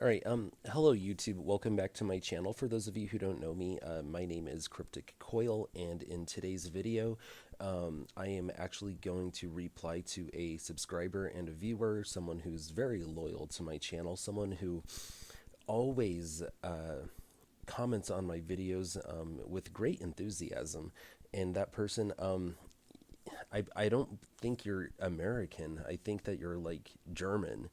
All right, hello YouTube. Welcome back to my channel. For those of you who don't know me, my name is Cryptic Coil, and in today's video, I am actually going to reply to a subscriber and a viewer, someone who's very loyal to my channel, someone who always comments on my videos with great enthusiasm. And that person, I don't think you're American. I think that you're like German,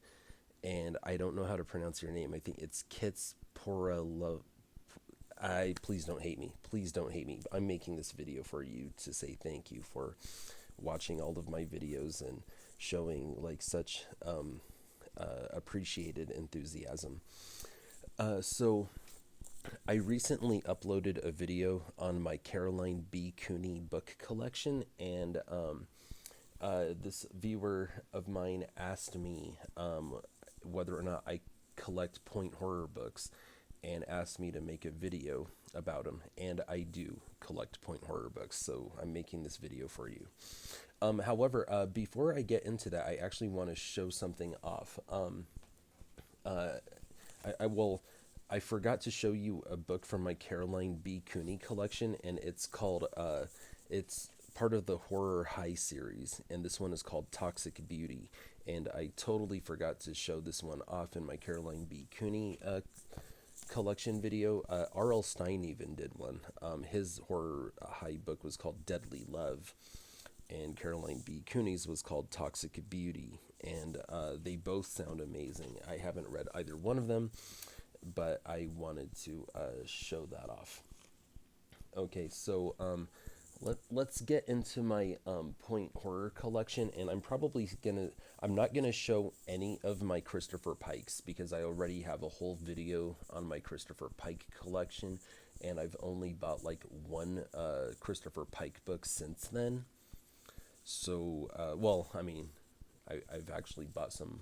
and I don't know how to pronounce your name. I think it's Kits Poralo. I Please don't hate me. Please don't hate me. I'm making this video for you to say thank you for watching all of my videos and showing like such appreciated enthusiasm. So I recently uploaded a video on my Caroline B. Cooney book collection, and this viewer of mine asked me whether or not I collect point horror books and asked me to make a video about them. And I do collect point horror books, so I'm making this video for you. However, before I get into that, I actually want to show something off. Uh, I will. I forgot to show you a book from my Caroline B. Cooney collection, and it's called. It's part of the Horror High series, and this one is called Toxic Beauty. And I totally forgot to show this one off in my Caroline B. Cooney collection video. R.L. Stein even did one. His Horror High book was called Deadly Love, and Caroline B. Cooney's was called Toxic Beauty. And they both sound amazing. I haven't read either one of them, but I wanted to show that off. Okay, so let's get into my point horror collection, and I'm not gonna show any of my Christopher Pikes because I already have a whole video on my Christopher Pike collection, and I've only bought like one Christopher Pike book since then. So, well, I mean, I've actually bought some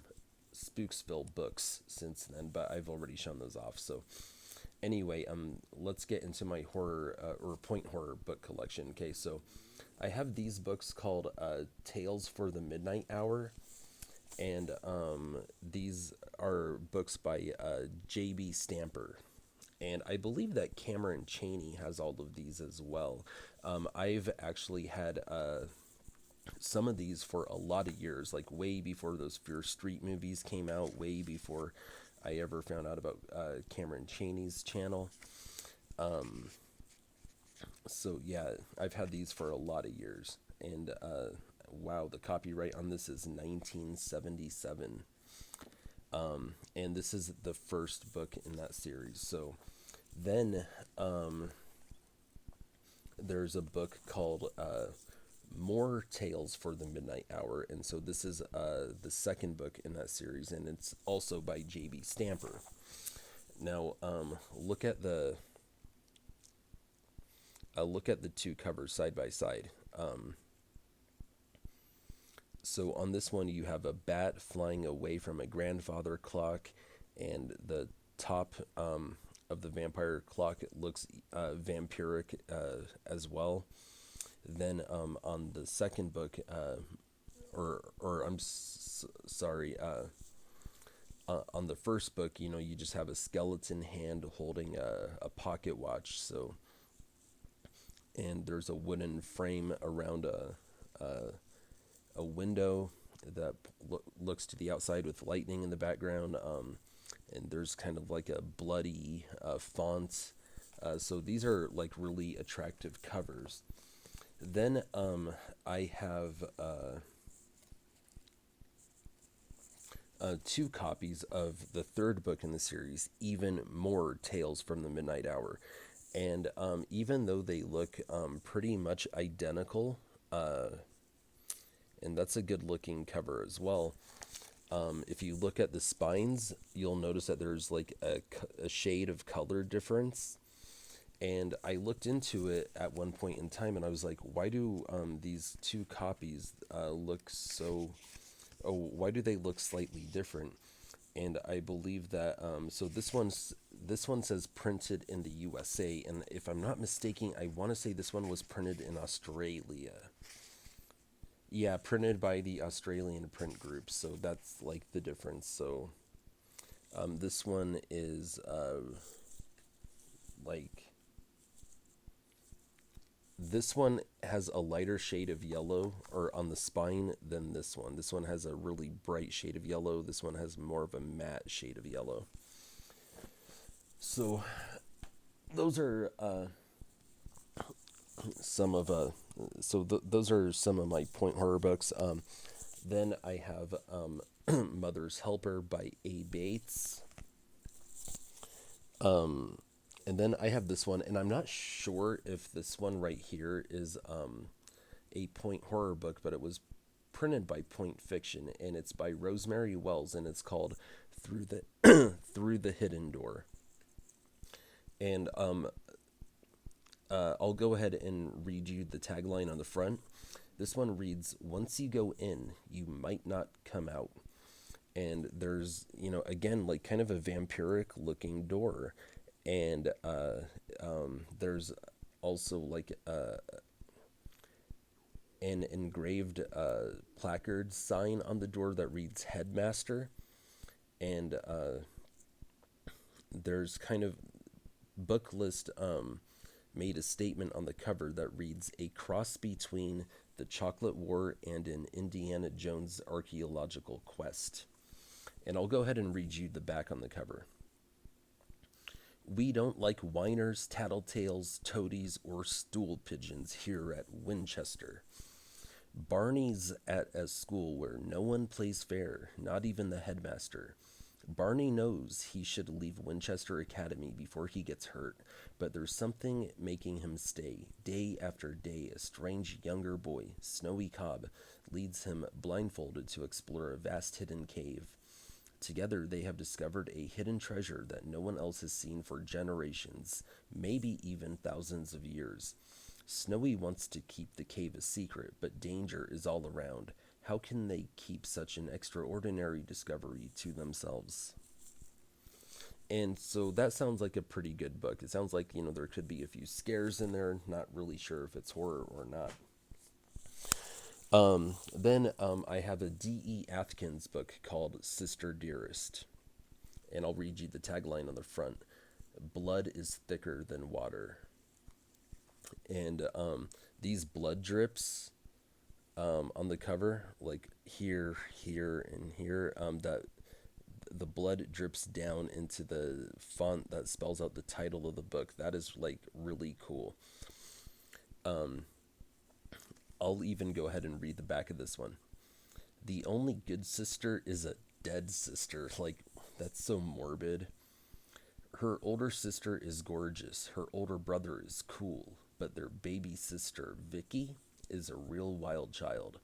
Spooksville books since then, but I've already shown those off. So anyway, let's get into my horror or point horror book collection. Okay, so I have these books called Tales for the Midnight Hour, and these are books by J.B. Stamper. And I believe that Cameron Chaney has all of these as well. I've actually had some of these for a lot of years, like way before those Fear Street movies came out, way before I ever found out about Cameron Chaney's channel. Um, so yeah, I've had these for a lot of years, and wow, the copyright on this is 1977, and this is the first book in that series. So then there's a book called More Tales for the Midnight Hour, and so this is the second book in that series, and it's also by J.B. Stamper. Now, look at the two covers side by side. So on this one, you have a bat flying away from a grandfather clock, and the top of the vampire clock looks vampiric as well. Then on the second book, or sorry, on the first book, you just have a skeleton hand holding a pocket watch. So, and there's a wooden frame around a window that looks to the outside with lightning in the background. And there's kind of like a bloody font. So these are like really attractive covers. Then I have two copies of the third book in the series, Even More Tales from the Midnight Hour. And even though they look pretty much identical, and that's a good looking cover as well. If you look at the spines, you'll notice that there's like a shade of color difference. And I looked into it at one point in time, and I was like, why do these two copies look so? Oh, why do they look slightly different? And I believe that so this one says printed in the USA, and if I'm not mistaken, I want to say this one was printed in Australia. Yeah, printed by the Australian print group. So that's like the difference. So This one is like this one has a lighter shade of yellow or on the spine than this one. This one has a really bright shade of yellow. This one has more of a matte shade of yellow. So those are some of those are some of my point horror books. Then I have Mother's Helper by A. Bates. And then I have this one, and I'm not sure if this one right here is a point horror book, but it was printed by Point Fiction, and it's by Rosemary Wells, and it's called Through the Through the Hidden Door. And I'll go ahead and read you the tagline on the front. This one reads, "Once you go in, you might not come out." And there's, again, like kind of a vampiric looking door. And there's also like an engraved placard sign on the door that reads Headmaster. And there's kind of book list made a statement on the cover that reads, "A cross between the Chocolate War and an Indiana Jones archaeological quest." And I'll go ahead and read you the back on the cover. "We don't like whiners, tattletales, toadies, or stool pigeons here at Winchester. Barney's at a school where no one plays fair, not even the headmaster. Barney knows he should leave Winchester Academy before he gets hurt, but there's something making him stay. Day after day, a strange younger boy, Snowy Cobb, leads him blindfolded to explore a vast hidden cave. Together, they have discovered a hidden treasure that no one else has seen for generations, maybe even thousands of years. Snowy wants to keep the cave a secret, but danger is all around. How can they keep such an extraordinary discovery to themselves?" And so that sounds like a pretty good book. It sounds like, there could be a few scares in there. Not really sure if it's horror or not. Then I have a D.E. Atkins book called Sister Dearest. And I'll read you the tagline on the front. "Blood is thicker than water." And these blood drips on the cover, like here, here, and here, that the blood drips down into the font that spells out the title of the book. That is like really cool. I'll even go ahead and read the back of this one. "The only good sister is a dead sister." Like, that's so morbid. "Her older sister is gorgeous. Her older brother is cool. But their baby sister, Vicky, is a real wild child.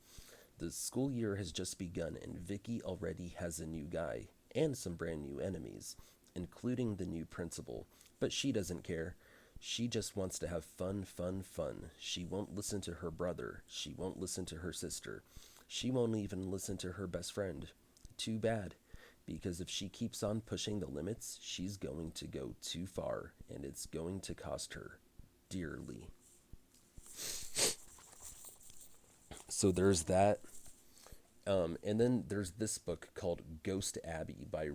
The school year has just begun, and Vicky already has a new guy and some brand new enemies, including the new principal. But she doesn't care. She just wants to have fun, fun, fun. She won't listen to her brother. She won't listen to her sister. She won't even listen to her best friend. Too bad, because if she keeps on pushing the limits, she's going to go too far, and it's going to cost her dearly." So there's that. And then there's this book called Ghost Abbey by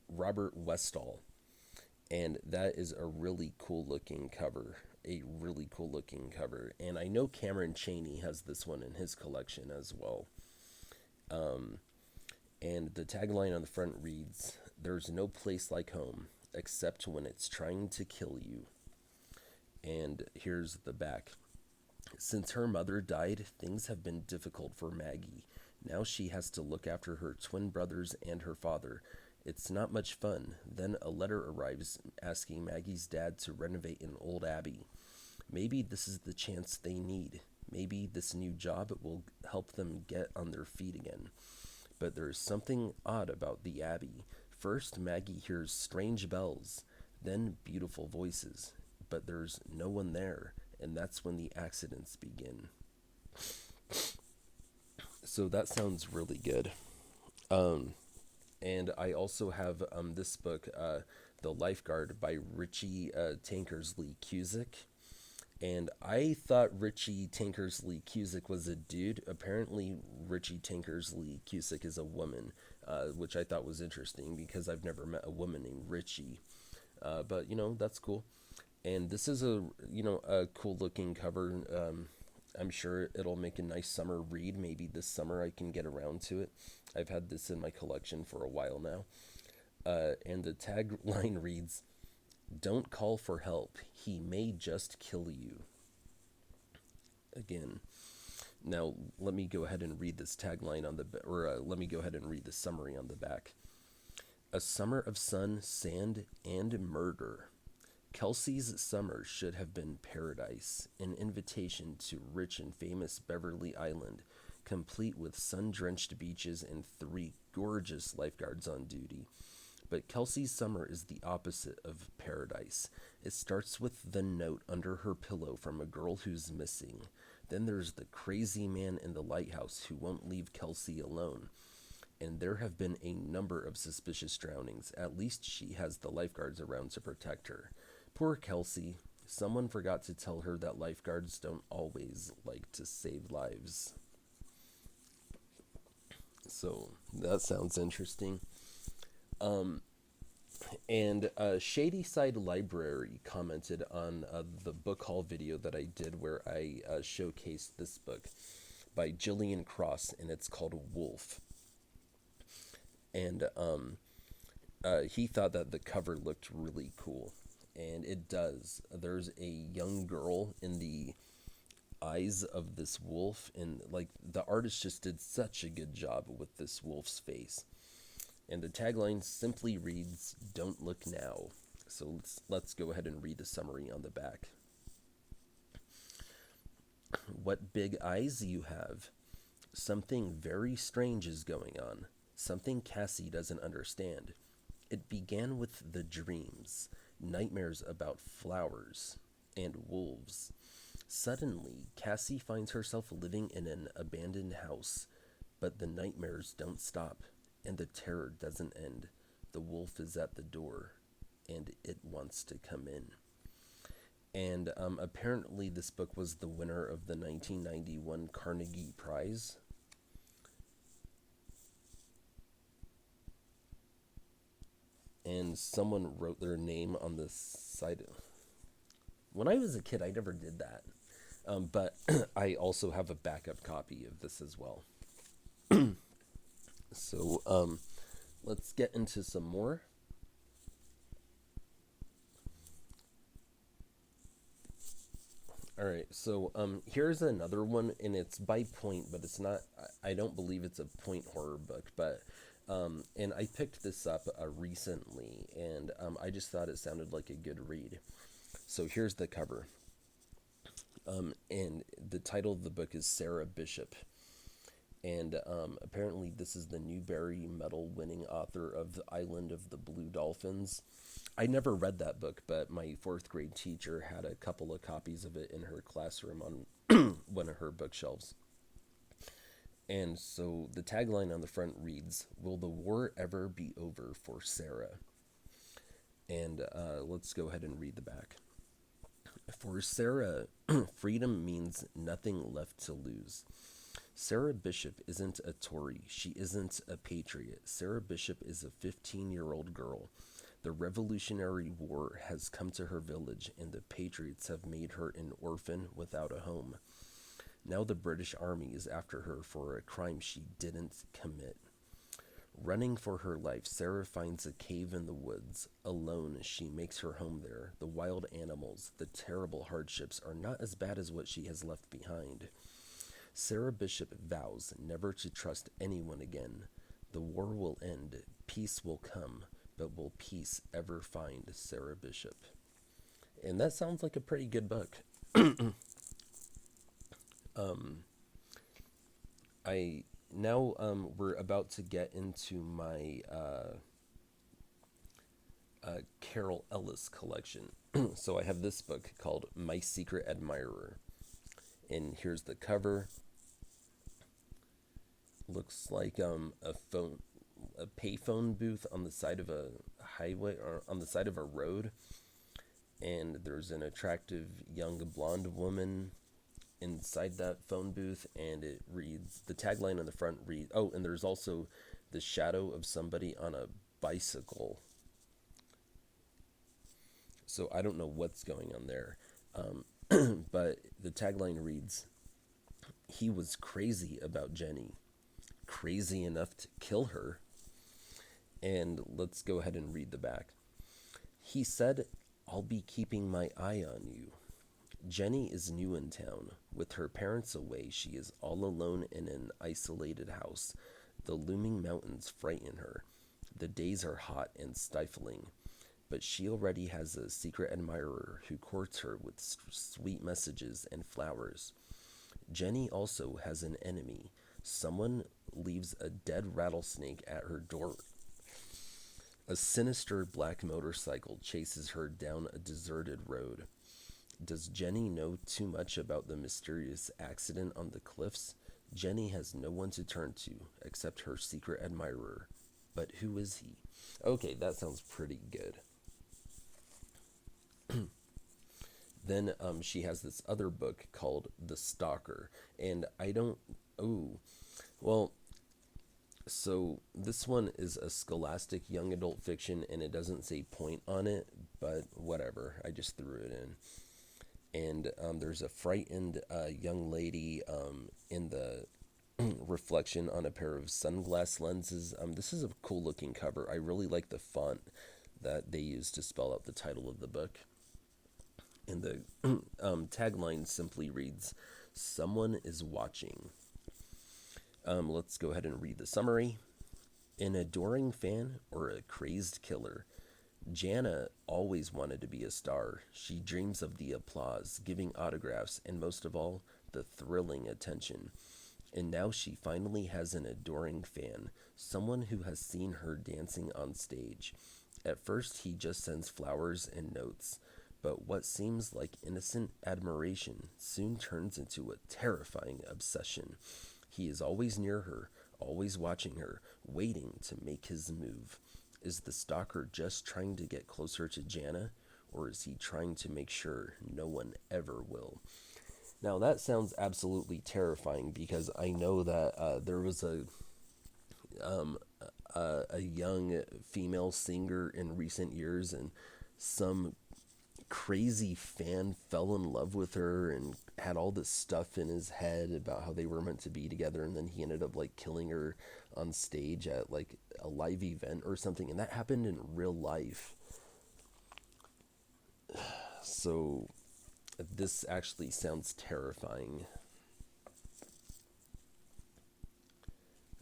Robert Westall. And that is a really cool looking cover. A really cool looking cover. And I know Cameron Chaney has this one in his collection as well. And the tagline on the front reads, "There's no place like home, except when it's trying to kill you." And here's the back. "Since her mother died, things have been difficult for Maggie. Now she has to look after her twin brothers and her father. It's not much fun. Then a letter arrives asking Maggie's dad to renovate an old abbey. Maybe this is the chance they need. Maybe this new job will help them get on their feet again. But there's something odd about the abbey. First, Maggie hears strange bells, then beautiful voices. But there's no one there, and that's when the accidents begin." So that sounds really good. And I also have this book, The Lifeguard by Richie Tankersley Cusick. And I thought Richie Tankersley Cusick was a dude. Apparently, Richie Tankersley Cusick is a woman. which I thought was interesting because I've never met a woman named Richie. But that's cool. And this is a cool looking cover. I'm sure it'll make a nice summer read. Maybe this summer I can get around to it. I've had this in my collection for a while now. And the tagline reads, "Don't call for help. He may just kill you." Again, now let me go ahead and read this tagline on the let me go ahead and read the summary on the back. A summer of sun, sand, and murder. Kelsey's summer should have been paradise, an invitation to rich and famous Beverly Island, complete with sun-drenched beaches and 3 gorgeous lifeguards on duty. But Kelsey's summer is the opposite of paradise. It starts with the note under her pillow from a girl who's missing. Then there's the crazy man in the lighthouse who won't leave Kelsey alone. And there have been a number of suspicious drownings. At least she has the lifeguards around to protect her. Poor Kelsey. Someone forgot to tell her that lifeguards don't always like to save lives. So that sounds interesting. And Shady Side Library commented on the book haul video that I did where I showcased this book by Gillian Cross, and it's called Wolf. And he thought that the cover looked really cool, and it does. There's a young girl in the eyes of this wolf, and like the artist just did such a good job with this wolf's face. And the tagline simply reads, "Don't look now." So let's go ahead and read the summary on the back. What big eyes you have. Something very strange is going on. Something Cassie doesn't understand. It began with the dreams, nightmares about flowers and wolves. Suddenly, Cassie finds herself living in an abandoned house, but the nightmares don't stop, and the terror doesn't end. The wolf is at the door, and it wants to come in. And apparently this book was the winner of the 1991 Carnegie Prize. And someone wrote their name on the side. When I was a kid, I never did that. But I also have a backup copy of this as well. So let's get into some more. All right, so here's another one, and it's by Point, but it's not. I don't believe it's a Point horror book, but and I picked this up recently, and I just thought it sounded like a good read. So here's the cover, and the title of the book is Sarah Bishop, and apparently this is the Newbery Medal winning author of The Island of the Blue Dolphins. I never read that book, but my 4th grade teacher had a couple of copies of it in her classroom on one of her bookshelves. And so the tagline on the front reads, "Will the war ever be over for Sarah?" And let's go ahead and read the back. For Sarah, freedom means nothing left to lose. Sarah Bishop isn't a Tory. She isn't a patriot. Sarah Bishop is a 15-year-old girl. The Revolutionary War has come to her village, and the Patriots have made her an orphan without a home. Now the British Army is after her for a crime she didn't commit. Running for her life, Sarah finds a cave in the woods. Alone, she makes her home there. The wild animals, the terrible hardships are not as bad as what she has left behind. Sarah Bishop vows never to trust anyone again. The war will end, peace will come, but will peace ever find Sarah Bishop? And that sounds like a pretty good book. I now we're about to get into my Carol Ellis collection. So I have this book called My Secret Admirer, and here's the cover. Looks like a payphone booth on the side of a highway or on the side of a road, and there's an attractive young blonde woman inside that phone booth, and it reads, the tagline on the front reads, oh, and there's also the shadow of somebody on a bicycle. So I don't know what's going on there. But the tagline reads, he was crazy about Jenny, crazy enough to kill her. And let's go ahead and read the back. He said, I'll be keeping my eye on you. Jenny is new in town. With her parents away, she is all alone in an isolated house. The looming mountains frighten her. The days are hot and stifling. But she already has a secret admirer who courts her with sweet messages and flowers. Jenny also has an enemy. Someone leaves a dead rattlesnake at her door. A sinister black motorcycle chases her down a deserted road. Does Jenny know too much about the mysterious accident on the cliffs? Jenny has no one to turn to except her secret admirer. But who is he? Okay, that sounds pretty good. Then she has this other book called The Stalker. And I don't. Oh, well, so this one is a scholastic young adult fiction and it doesn't say point on it, but whatever. I just threw it in. And there's a frightened young lady in the reflection on a pair of sunglass lenses. This is a cool looking cover. I really like the font that they use to spell out the title of the book. And the tagline simply reads, Someone is watching. Let's go ahead and read the summary. An adoring fan or a crazed killer? Jana always wanted to be a star. She dreams of the applause, giving autographs, and most of all, the thrilling attention. And now she finally has an adoring fan, someone who has seen her dancing on stage. At first, he just sends flowers and notes, but what seems like innocent admiration soon turns into a terrifying obsession. He is always near her, always watching her, waiting to make his move. Is the stalker just trying to get closer to Jana, or is he trying to make sure no one ever will? Now that sounds absolutely terrifying because I know that there was um, a young female singer in recent years, and some crazy fan fell in love with her and had all this stuff in his head about how they were meant to be together, and then he ended up like killing her on stage at like a live event or something, and that happened in real life. So this actually sounds terrifying.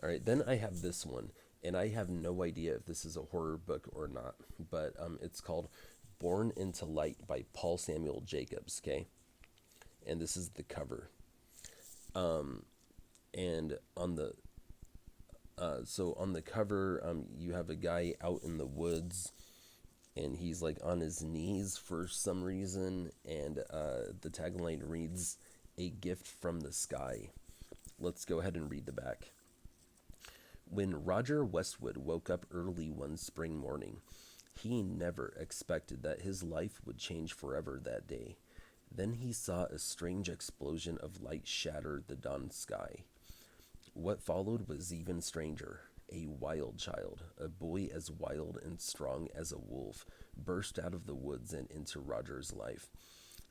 All right, then I have this one, and I have no idea if this is a horror book or not, but it's called Born into Light by Paul Samuel Jacobs, okay? And this is the cover. And on the so on the cover, you have a guy out in the woods, and he's like on his knees for some reason, and the tagline reads, "A gift from the sky." Let's go ahead and read the back. When Roger Westwood woke up early one spring morning, he never expected that his life would change forever that day. Then he saw a strange explosion of light shatter the dawn sky. What followed was even stranger. A wild child, a boy as wild and strong as a wolf, burst out of the woods and into Roger's life.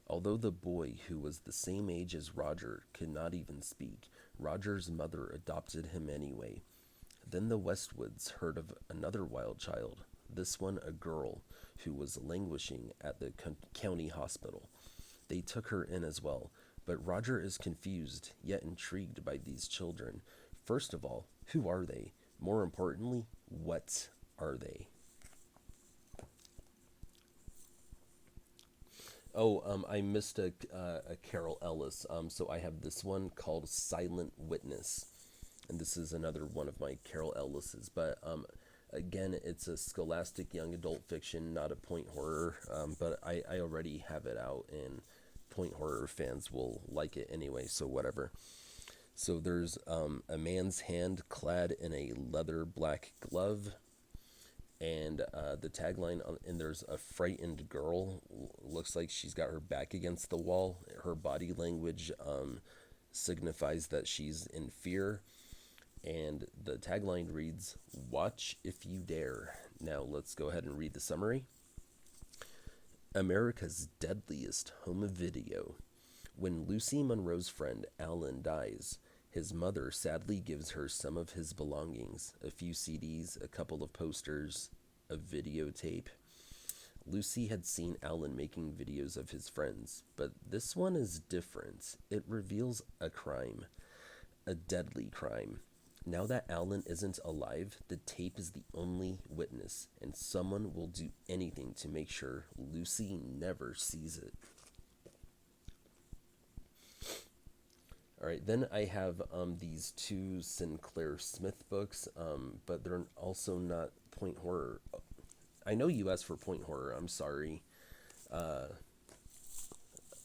Although the boy, who was the same age as Roger, could not even speak, Roger's mother adopted him anyway. Then the Westwoods heard of another wild child, this one a girl, who was languishing at the county hospital. They took her in as well, but Roger is confused, yet intrigued by these children. First of all, who are they? More importantly, what are they? Oh, I missed a Carol Ellis. So I have this one called Silent Witness, and this is another one of my Carol Ellis's. But again, it's a scholastic young adult fiction, not a point horror. But I already have it out, and point horror fans will like it anyway. So whatever. So there's a man's hand clad in a leather black glove, and the tagline and there's a frightened girl. Looks like she's got her back against the wall. Her body language signifies that she's in fear. And the tagline reads, "Watch if you dare." Now let's go ahead and read the summary. America's deadliest home video. When Lucy Monroe's friend Alan dies, his mother sadly gives her some of his belongings, a few CDs, a couple of posters, a videotape. Lucy had seen Alan making videos of his friends, but this one is different. It reveals a crime, a deadly crime. Now that Alan isn't alive, the tape is the only witness, and someone will do anything to make sure Lucy never sees it. All right, then I have these two Sinclair Smith books, but they're also not point horror. I know you asked for point horror. I'm sorry.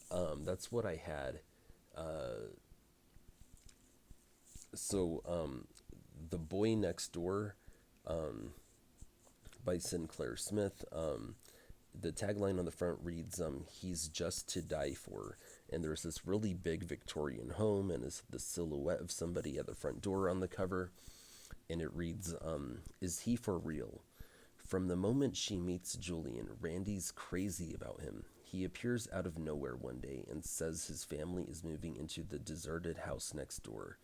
That's what I had. So, The Boy Next Door by Sinclair Smith. The tagline on the front reads, "He's just to die for." And there's this really big Victorian home, and it's the silhouette of somebody at the front door on the cover. And it reads, "Is he for real?" From the moment she meets Julian, Randy's crazy about him. He appears out of nowhere one day and says his family is moving into the deserted house next door.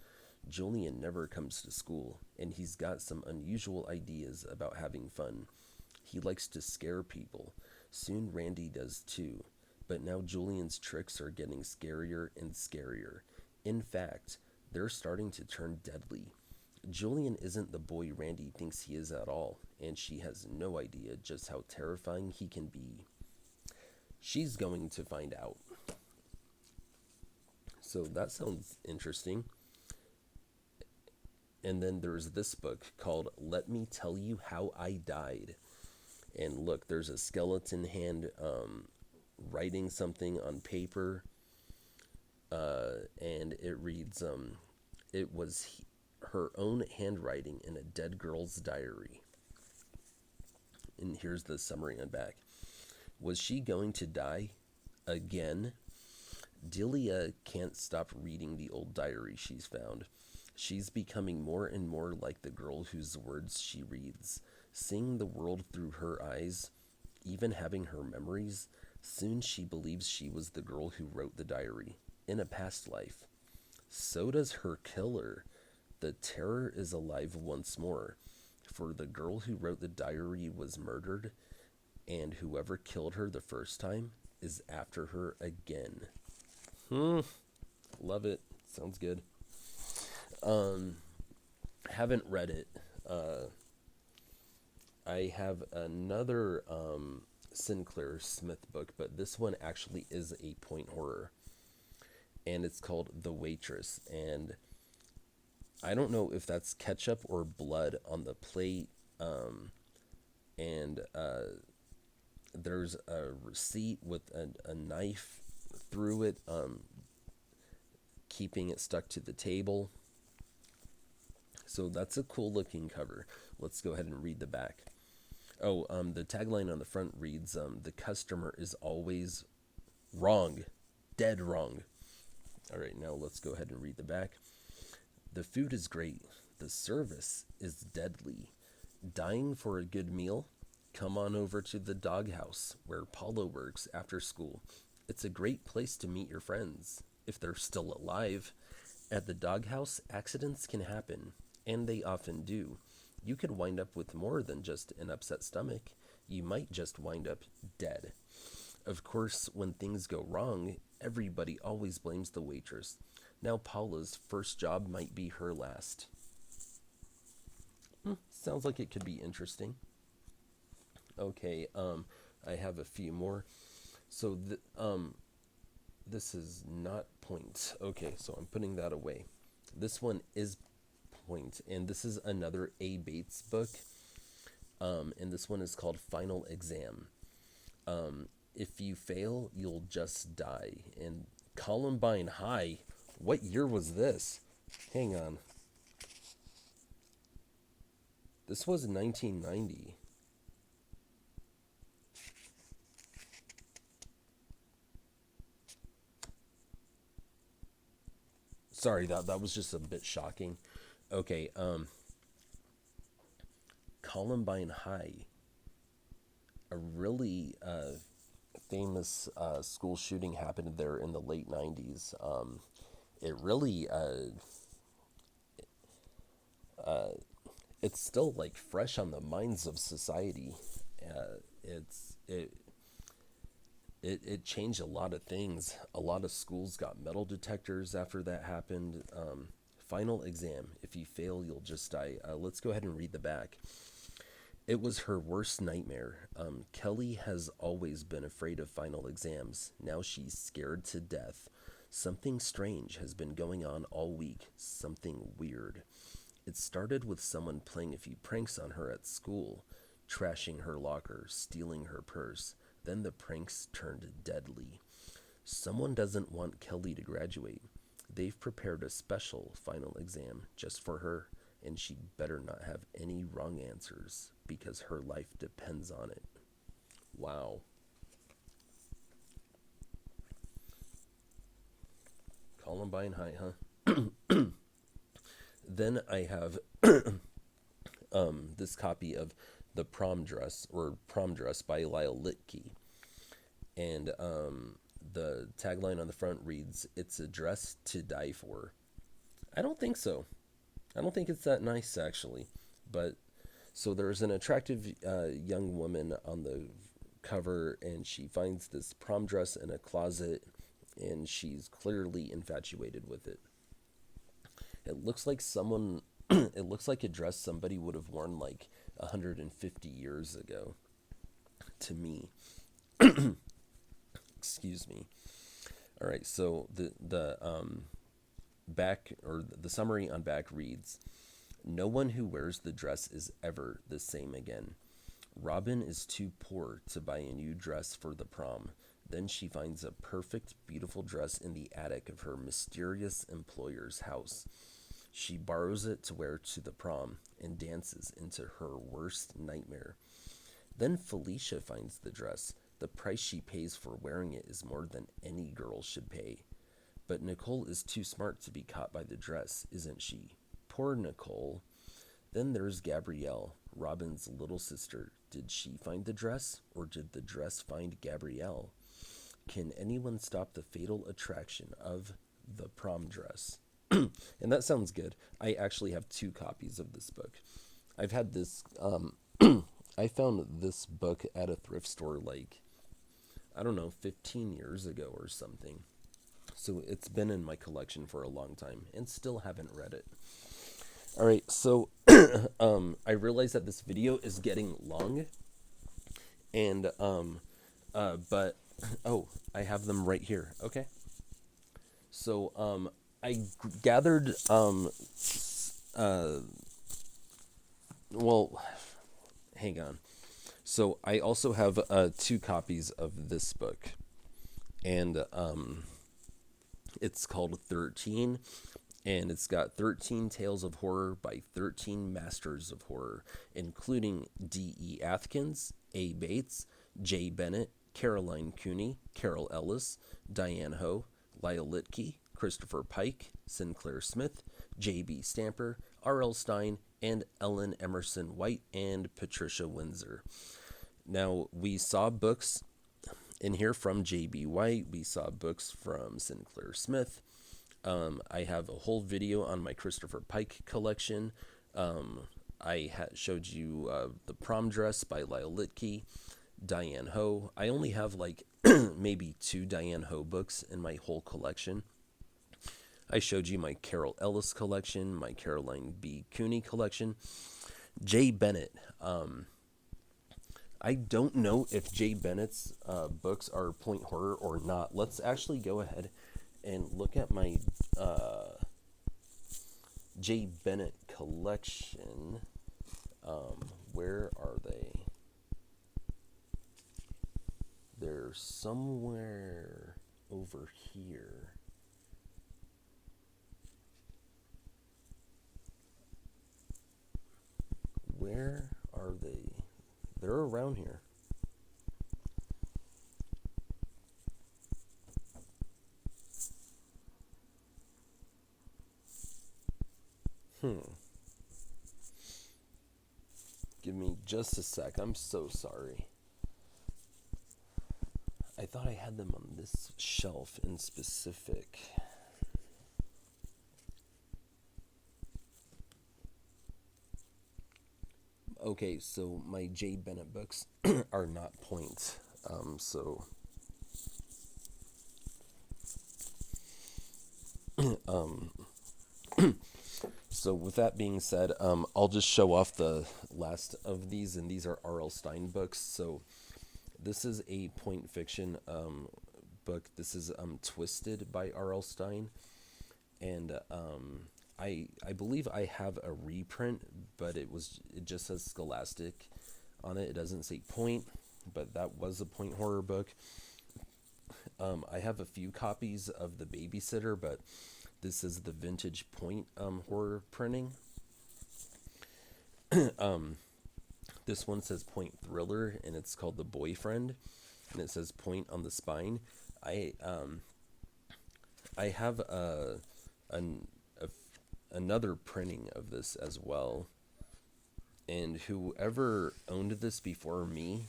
Julian never comes to school, and he's got some unusual ideas about having fun. He likes to scare people. Soon Randy does too. But now Julian's tricks are getting scarier and scarier. In fact, they're starting to turn deadly. Julian isn't the boy Randy thinks he is at all, and she has no idea just how terrifying he can be. She's going to find out. So that sounds interesting. And then there's this book called Let Me Tell You How I Died. And look, there's a skeleton hand writing something on paper. And it reads, it was her own handwriting in a dead girl's diary. And here's the summary on back. Was she going to die again? Delia can't stop reading the old diary she's found. She's becoming more and more like the girl whose words she reads, seeing the world through her eyes, even having her memories. Soon she believes she was the girl who wrote the diary, in a past life. So does her killer. The terror is alive once more, for the girl who wrote the diary was murdered, and whoever killed her the first time is after her again. Love it. Sounds good. Haven't read it. I have another Sinclair Smith book, but this one actually is a point horror, and it's called The Waitress. And I don't know if that's ketchup or blood on the plate. And there's a receipt with a knife through it, keeping it stuck to the table. So that's a cool looking cover. Let's go ahead and read the back. Oh, the tagline on the front reads, "The customer is always wrong, dead wrong." All right, now let's go ahead and read the back. "The food is great. The service is deadly. Dying for a good meal? Come on over to the Doghouse, where Paula works after school. It's a great place to meet your friends, if they're still alive. At the Doghouse, accidents can happen, and they often do. You could wind up with more than just an upset stomach. You might just wind up dead. Of course, when things go wrong, everybody always blames the waitress. Now Paula's first job might be her last." Sounds like it could be interesting. Okay, I have a few more. So this is not point. Okay, so I'm putting that away. This one is point, and this is another A. Bates book. And this one is called Final Exam. If you fail, you'll just die. And Columbine High. What year was this? Hang on. This was 1990. Sorry, that was just a bit shocking. Okay, Columbine High, a really famous school shooting happened there in the late 90s. It really, it's still like fresh on the minds of society. It changed a lot of things. A lot of schools got metal detectors after that happened. Final exam. If you fail, you'll just die. Let's go ahead and read the back. It was her worst nightmare. Kelly has always been afraid of final exams. Now she's scared to death. Something strange has been going on all week. Something weird. It started with someone playing a few pranks on her at school, trashing her locker, stealing her purse. Then the pranks turned deadly. Someone doesn't want Kelly to graduate. They've prepared a special final exam just for her, and she better not have any wrong answers because her life depends on it. Wow. Columbine High, huh? Then I have this copy of The Prom Dress, or Prom Dress by Lyle Litke. And the tagline on the front reads, "It's a dress to die for." I don't think so. I don't think it's that nice, actually. But so there's an attractive young woman on the cover, and she finds this prom dress in a closet, and she's clearly infatuated with it. It looks like someone. It looks like a dress somebody would have worn like 150 years ago. To me, excuse me. All right, so the back, or the summary on back reads, "No one who wears the dress is ever the same again. Robin is too poor to buy a new dress for the prom. Then she finds a perfect, beautiful dress in the attic of her mysterious employer's house. She borrows it to wear to the prom and dances into her worst nightmare. Then Felicia finds the dress. The price she pays for wearing it is more than any girl should pay. But Nicole is too smart to be caught by the dress, isn't she? Poor Nicole. Then there's Gabrielle, Robin's little sister. Did she find the dress, or did the dress find Gabrielle? Can anyone stop the fatal attraction of the prom dress?" And that sounds good. I actually have two copies of this book. I've had this, I found this book at a thrift store like, I don't know, 15 years ago or something. So it's been in my collection for a long time and still haven't read it. All right, so I realize that this video is getting long, and but oh, I have them right here. Okay, so I gathered well, hang on. So I also have two copies of this book, and it's called 13, and it's got 13 Tales of Horror by 13 Masters of Horror, including D.E. Atkins, A. Bates, J. Bennett, Caroline Cooney, Carol Ellis, Diane Ho, Lyle Litke, Christopher Pike, Sinclair Smith, J.B. Stamper, R.L. Stein, and Ellen Emerson White, and Patricia Windsor. Now, we saw books in here from J.B. White. We saw books from Sinclair Smith. I have a whole video on my Christopher Pike collection. I showed you The Prom Dress by Lyle Litke, Diane Ho. I only have like maybe two Diane Ho books in my whole collection. I showed you my Carol Ellis collection, my Caroline B. Cooney collection. Jay Bennett. I don't know if Jay Bennett's books are point horror or not. Let's actually go ahead and look at my Jay Bennett collection. Where are they? They're somewhere over here. Where are they? They're around here. just a sec. I'm so sorry. I thought I had them on this shelf in specific. Okay, so my J. Bennett books are not point. So um, so with that being said, I'll just show off the last of these, and these are R.L. Stine books. So this is a point fiction book. This is Twisted by R.L. Stine, and I believe I have a reprint, but it just says Scholastic on it. It doesn't say point, but that was a point horror book. I have a few copies of The Babysitter, but this is the vintage point horror printing. This one says Point Thriller, and it's called The Boyfriend, and it says Point on the spine. I have another printing of this as well, and whoever owned this before me,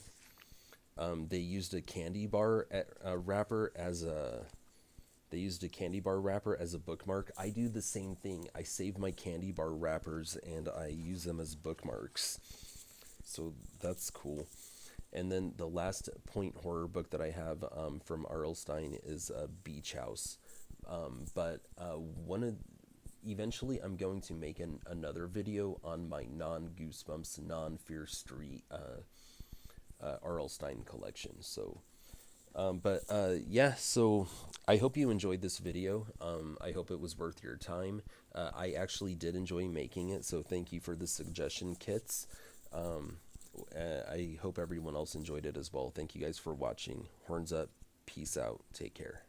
they used a candy bar wrapper as a bookmark. I do the same thing. I save my candy bar wrappers and I use them as bookmarks. So that's cool. And then the last point horror book that I have from R.L. Stine is Beach House. Eventually I'm going to make another video on my non-Goosebumps, non-Fear Street R.L. Stine collection. So yeah, so I hope you enjoyed this video. I hope it was worth your time. I actually did enjoy making it, so thank you for the suggestion kits. I hope everyone else enjoyed it as well. Thank you guys for watching. Horns up. Peace out. Take care.